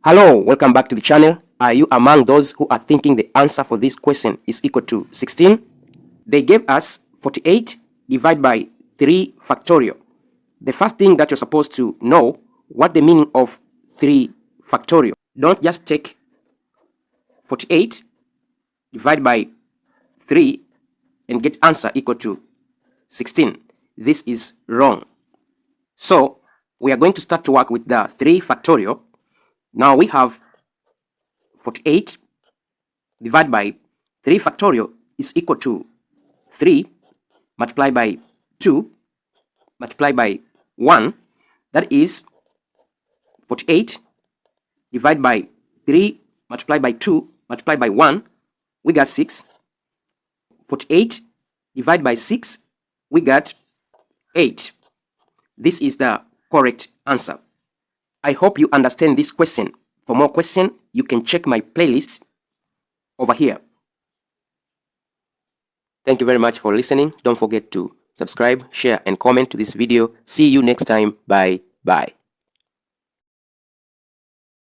Hello, welcome back to the channel. Are you among those who are thinking the answer for this question is equal to 16? They gave us 48 divided by 3 factorial. The first thing that you're supposed to know what the meaning of 3 factorial. Don't just take 48 divided by 3 and get answer equal to 16. This is wrong. So we are going to start to work with the 3 factorial. Now we have 48 divided by 3 factorial is equal to 3 multiplied by 2 multiplied by 1. That is 48 divided by 3 multiplied by 2 multiplied by 1. We got 6. 48 divided by 6. We got 8. This is the correct answer. I hope you understand this question. For more questions, you can check my playlist over here. Thank you very much for listening. Don't forget to subscribe, share, and comment to this video. See you next time. Bye.